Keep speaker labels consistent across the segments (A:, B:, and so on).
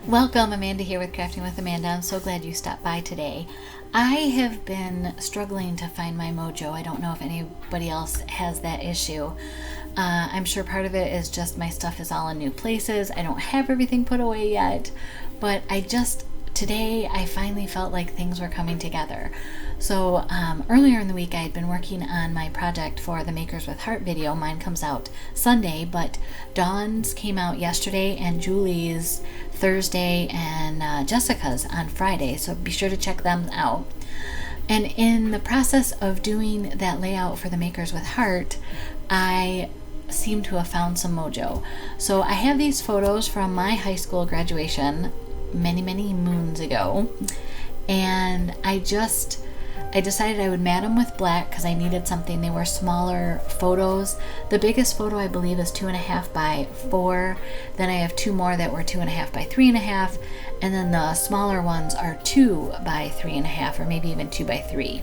A: Welcome, Amanda here with Crafting with Amanda. I'm so glad you stopped by today. I have been struggling to find my Mojo. I don't know if anybody else has that issue. I'm sure part of it is just my stuff is all in new places. I don't have everything put away yet, but today I finally felt like things were coming together. So earlier in the week I had been working on my project for the Makers with Heart video. Mine comes out Sunday, but Dawn's came out yesterday and Julie's Thursday and Jessica's on Friday, so be sure to check them out. And in the process of doing that layout for the Makers with Heart, I seem to have found some mojo. So I have these photos from my high school graduation many moons ago, and I decided I would mat them with black because I needed something. They were smaller photos. The biggest photo I believe is 2.5 by 4. Then I have two more that were 2.5 by 3.5, and then the smaller ones are 2 by 3.5, or maybe even 2 by 3.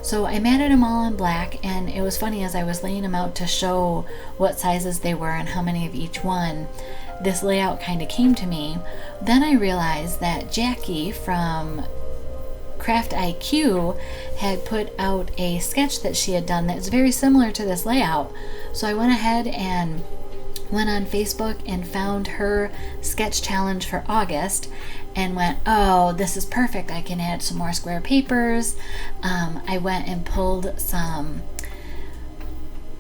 A: So I matted them all in black, and it was funny as I was laying them out to show what sizes they were and how many of each one, this layout kind of came to me. Then I realized that Jackie from Craft IQ had put out a sketch that she had done that's very similar to this layout. So I went ahead and went on Facebook and found her sketch challenge for August and went, oh, this is perfect. I can add some more square papers. I went and pulled some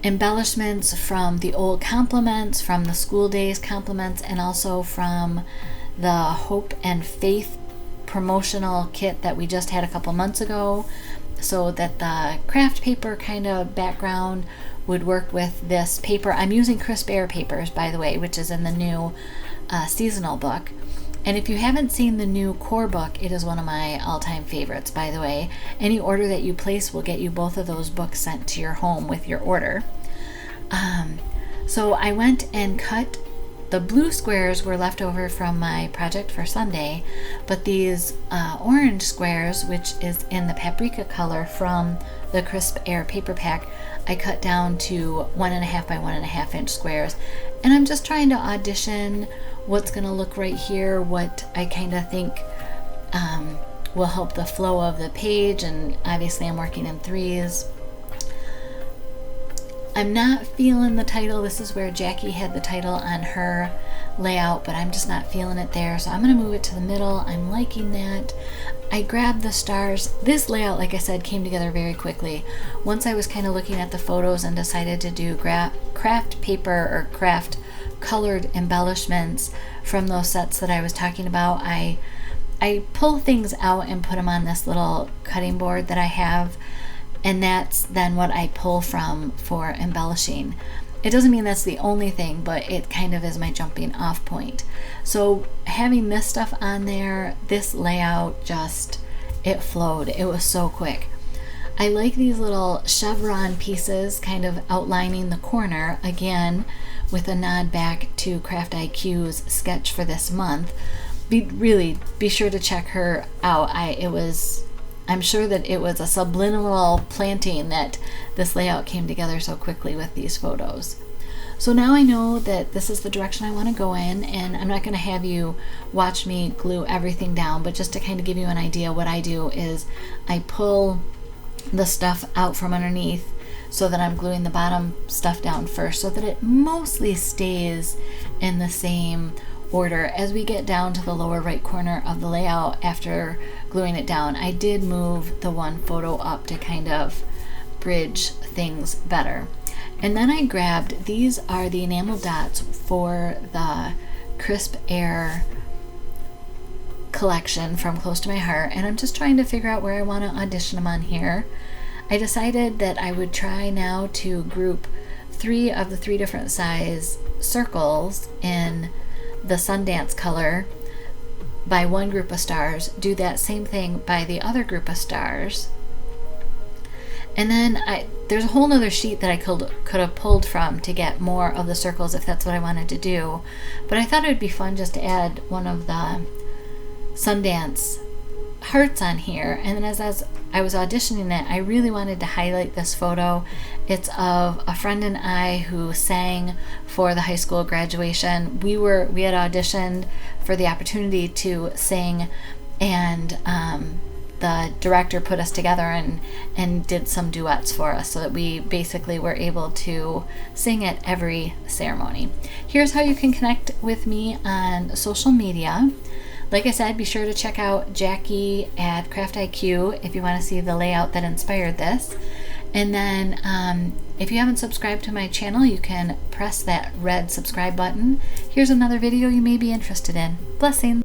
A: embellishments from the old compliments, from the school days compliments, and also from the Hope and Faith promotional kit that we just had a couple months ago, so that the craft paper kind of background would work with this paper. I'm using Crisp Air papers, by the way, which is in the new seasonal book. And if you haven't seen the new core book, it is one of my all-time favorites, by the way. Any order that you place will get you both of those books sent to your home with your order. So I went and cut. The blue squares were left over from my project for Sunday, but these orange squares, which is in the paprika color from the Crisp Air paper pack, I cut down to 1.5 by 1.5 inch squares. And I'm just trying to audition what's going to look right here, what I kind of think will help the flow of the page, and obviously I'm working in threes. I'm not feeling the title. This is where Jackie had the title on her layout, but I'm just not feeling it there. So I'm going to move it to the middle. I'm liking that. I grabbed the stars. This layout, like I said, came together very quickly. Once I was kind of looking at the photos and decided to do craft paper or craft colored embellishments from those sets that I was talking about, I pull things out and put them on this little cutting board that I have. And that's then what I pull from for embellishing. It doesn't mean that's the only thing, but it kind of is my jumping off point. So having this stuff on there, this layout it flowed. It was so quick. I like these little chevron pieces kind of outlining the corner, again, with a nod back to Craft IQ's sketch for this month. Be sure to check her out. I'm sure that it was a subliminal planting that this layout came together so quickly with these photos. So now I know that this is the direction I want to go in, and I'm not going to have you watch me glue everything down, but just to kind of give you an idea, what I do is I pull the stuff out from underneath so that I'm gluing the bottom stuff down first, so that it mostly stays in the same order. As we get down to the lower right corner of the layout after gluing it down, I did move the one photo up to kind of bridge things better. And then I grabbed, these are the enamel dots for the Crisp Air collection from Close to My Heart, and I'm just trying to figure out where I want to audition them on here. I decided that I would try now to group 3 of the 3 different size circles in the Sundance color by one group of stars, do that same thing by the other group of stars, and then there's a whole nother sheet that I could have pulled from to get more of the circles if that's what I wanted to do, but I thought it would be fun just to add one of the Sundance hearts on here, and then as I was auditioning it, I really wanted to highlight this photo. It's of a friend and I who sang for the high school graduation. We had auditioned for the opportunity to sing, and the director put us together and did some duets for us so that we basically were able to sing at every ceremony. Here's how you can connect with me on social media. Like I said, be sure to check out Jackie at Craft IQ if you want to see the layout that inspired this. And then if you haven't subscribed to my channel, you can press that red subscribe button. Here's another video you may be interested in. Blessings.